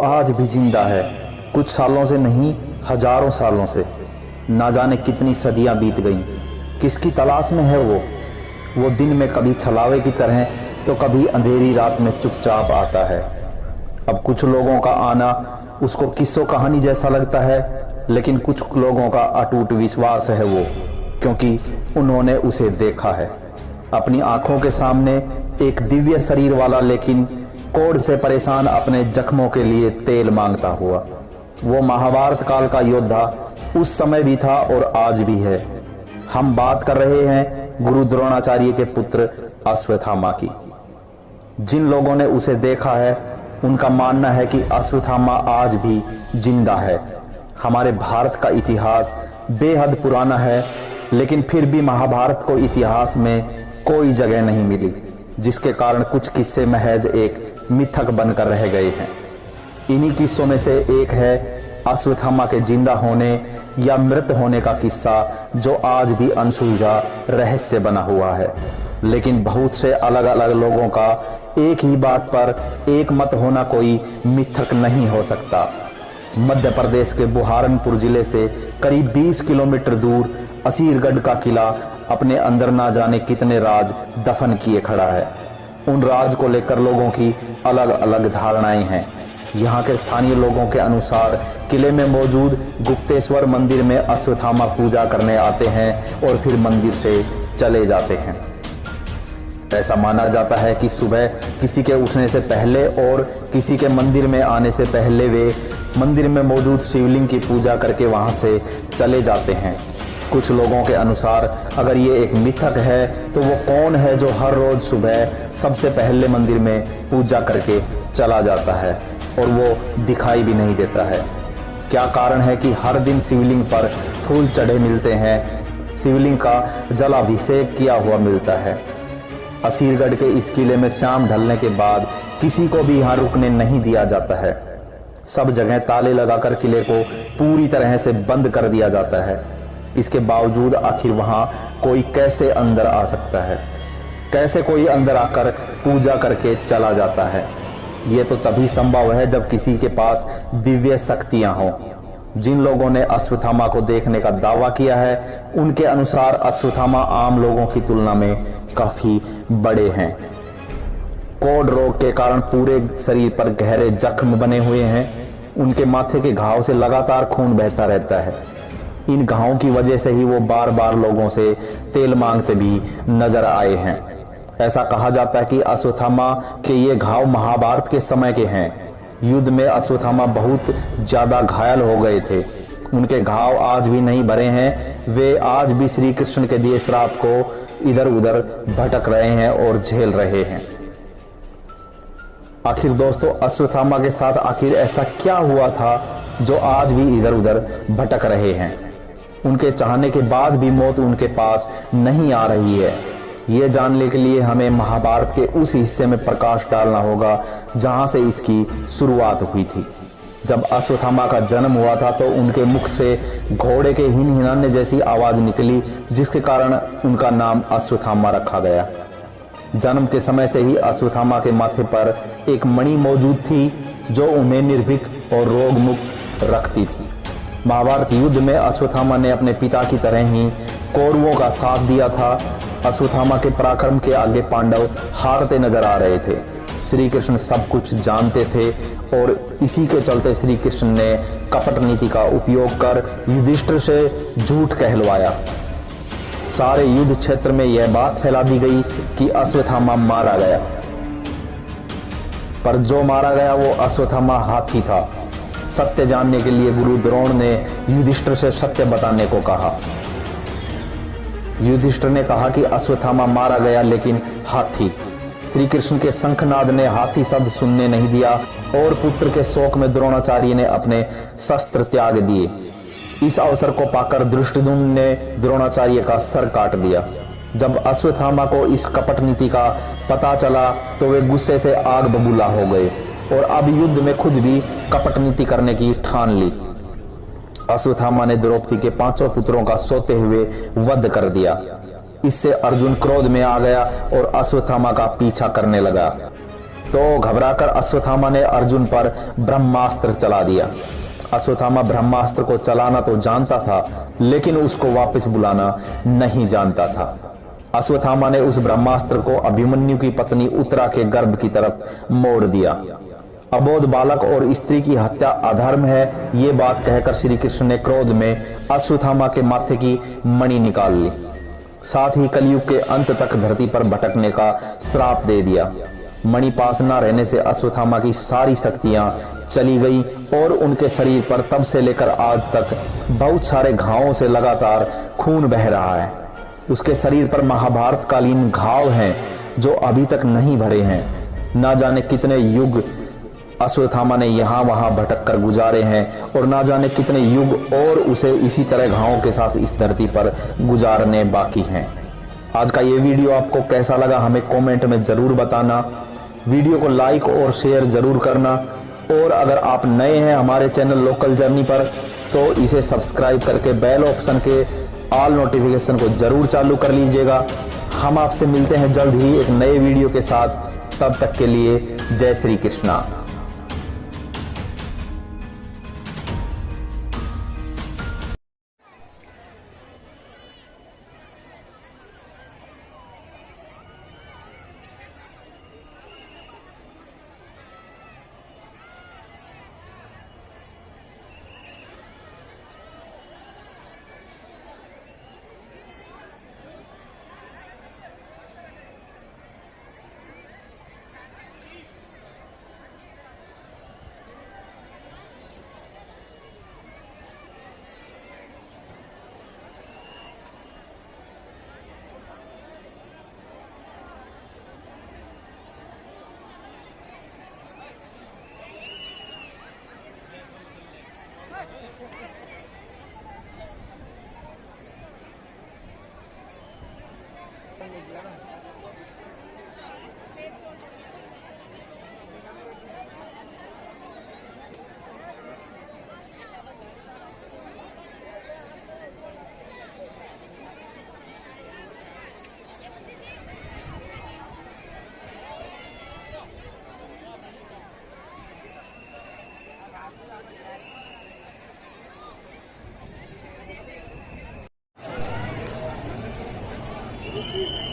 आज भी जिंदा है, कुछ सालों से नहीं, हजारों सालों से। ना जाने कितनी सदियां बीत गईं। किसकी तलाश में है वो दिन में कभी छलावे की तरह तो कभी अंधेरी रात में चुपचाप आता है। अब कुछ लोगों का आना उसको किस्सों कहानी जैसा लगता है, लेकिन कुछ लोगों का अटूट विश्वास है वो, क्योंकि उन्होंने उसे देखा है अपनी आंखों के सामने। एक दिव्य शरीर वाला लेकिन कोढ़ से परेशान अपने जख्मों के लिए तेल मांगता हुआ। वो महाभारत काल का योद्धा उस समय भी था और आज भी है। हम बात कर रहे हैं गुरु द्रोणाचार्य के पुत्र अश्वत्थामा की। जिन लोगों ने उसे देखा है उनका मानना है कि अश्वत्थामा आज भी जिंदा है। हमारे भारत का इतिहास बेहद पुराना है, लेकिन फिर भी महाभारत को इतिहास में कोई जगह नहीं मिली, जिसके कारण कुछ किस्से महज एक मिथक बनकर रह गए हैं। इन्हीं किस्सों में से एक है अश्वत्थामा के जिंदा होने या मृत होने का किस्सा, जो आज भी अनसुलझा रहस्य बना हुआ है। लेकिन बहुत से अलग अलग लोगों का एक ही बात पर एक मत होना कोई मिथक नहीं हो सकता। मध्य प्रदेश के बुहारनपुर जिले से करीब 20 किलोमीटर दूर असीरगढ़ का किला अपने अंदर ना जाने कितने राज दफन किए खड़ा है। उन राज को लेकर लोगों की अलग अलग धारणाएं हैं। यहाँ के स्थानीय लोगों के अनुसार किले में मौजूद गुप्तेश्वर मंदिर में अश्वत्थामा पूजा करने आते हैं और फिर मंदिर से चले जाते हैं। ऐसा माना जाता है कि सुबह किसी के उठने से पहले और किसी के मंदिर में आने से पहले वे मंदिर में मौजूद शिवलिंग की पूजा करके वहां से चले जाते हैं। कुछ लोगों के अनुसार अगर ये एक मिथक है तो वो कौन है जो हर रोज सुबह सबसे पहले मंदिर में पूजा करके चला जाता है और वो दिखाई भी नहीं देता है? क्या कारण है कि हर दिन शिवलिंग पर फूल चढ़े मिलते हैं, शिवलिंग का जलाभिषेक किया हुआ मिलता है? असीरगढ़ के इस किले में शाम ढलने के बाद किसी को भी यहाँ रुकने नहीं दिया जाता है। सब जगह ताले लगाकर किले को पूरी तरह से बंद कर दिया जाता है। इसके बावजूद आखिर वहां कोई कैसे अंदर आ सकता है? कैसे कोई अंदर आकर पूजा करके चला जाता है? ये तो तभी संभव है जब किसी के पास दिव्य शक्तियां हों। जिन लोगों ने अश्वत्थामा को देखने का दावा किया है उनके अनुसार अश्वत्थामा आम लोगों की तुलना में काफी बड़े हैं। कोढ़ रोग के कारण पूरे शरीर पर गहरे जख्म बने हुए हैं। उनके माथे के घाव से लगातार खून बहता रहता है। इन घावों की वजह से ही वो बार बार लोगों से तेल मांगते भी नजर आए हैं। ऐसा कहा जाता है कि अश्वत्थामा के ये घाव महाभारत के समय के हैं। युद्ध में अश्वत्थामा बहुत ज्यादा घायल हो गए थे। उनके घाव आज भी नहीं भरे हैं। वे आज भी श्री कृष्ण के दिए श्राप को इधर उधर भटक रहे हैं और झेल रहे हैं। आखिर दोस्तों, अश्वत्थामा के साथ आखिर ऐसा क्या हुआ था जो आज भी इधर उधर भटक रहे हैं? उनके चाहने के बाद भी मौत उनके पास नहीं आ रही है। ये जानने के लिए हमें महाभारत के उस हिस्से में प्रकाश डालना होगा जहां से इसकी शुरुआत हुई थी। जब अश्वत्थामा का जन्म हुआ था तो उनके मुख से घोड़े के हिनहिनाने जैसी आवाज निकली, जिसके कारण उनका नाम अश्वत्थामा रखा गया। जन्म के समय से ही अश्वत्थामा के माथे पर एक मणि मौजूद थी जो उन्हें निर्भीक और रोग मुक्त रखती थी। महाभारत युद्ध में अश्वत्थामा ने अपने पिता की तरह ही कौरवों का साथ दिया था। अश्वत्थामा के पराक्रम के आगे पांडव हारते नजर आ रहे थे। श्री कृष्ण सब कुछ जानते थे और इसी के चलते श्री कृष्ण ने कपट नीति का उपयोग कर युधिष्ठिर से झूठ कहलवाया। सारे युद्ध क्षेत्र में यह बात फैला दी गई कि अश्वत्थामा मारा गया, पर जो मारा गया वो अश्वत्थामा हाथी था। सत्य जानने के लिए गुरु द्रोण ने युधिष्ठिर से सत्य बताने को कहा। युधिष्ठिर ने कहा कि अश्वत्थामा मारा गया, लेकिन हाथी। श्री कृष्ण के शंखनाद ने हाथी शब्द सुनने नहीं दिया और पुत्र के शोक में द्रोणाचार्य ने अपने शस्त्र त्याग दिए। इस अवसर को पाकर धृष्टद्युम्न ने द्रोणाचार्य का सर काट दिया। जब अश्वत्थामा को इस कपट नीति का पता चला तो वे गुस्से से आग बबूला हो गए और अब युद्ध में खुद भी कपट नीति करने की ठान ली। अश्वत्थामा ने द्रौपदी के 5 पुत्रों का सोते हुए वध कर दिया। इससे अर्जुन क्रोध में आ गया और अश्वत्थामा का पीछा करने लगा। तो घबराकर अश्वत्थामा ने अर्जुन पर ब्रह्मास्त्र चला दिया। अश्वत्थामा ब्रह्मास्त्र को चलाना तो जानता था, लेकिन उसको वापस बुलाना नहीं जानता था। अश्वत्थामा ने उस ब्रह्मास्त्र को अभिमन्यु की पत्नी उत्तरा के गर्भ की तरफ मोड़ दिया। अबोध बालक और स्त्री की हत्या अधर्म है, ये बात कहकर श्री कृष्ण ने क्रोध में अश्वत्थामा के माथे की मणि निकाल ली। साथ ही कलयुग के अंत तक धरती पर भटकने का श्राप दे दिया। मणि पास न रहने से अश्वत्थामा की सारी शक्तियां चली गई और उनके शरीर पर तब से लेकर आज तक बहुत सारे घावों से लगातार खून बह रहा है। उसके शरीर पर महाभारत कालीन घाव हैं जो अभी तक नहीं भरे हैं। ना जाने कितने युग अश्वत्थामा ने यहाँ वहां भटक कर गुजारे हैं और ना जाने कितने युग और उसे इसी तरह घावों के साथ इस धरती पर गुजारने बाकी हैं। आज का ये वीडियो आपको कैसा लगा हमें कमेंट में जरूर बताना। वीडियो को लाइक और शेयर जरूर करना और अगर आप नए हैं हमारे चैनल लोकल जर्नी पर तो इसे सब्सक्राइब करके बेल ऑप्शन के ऑल नोटिफिकेशन को जरूर चालू कर लीजिएगा। हम आपसे मिलते हैं जल्द ही एक नए वीडियो के साथ। तब तक के लिए जय श्री कृष्णा। Thank you.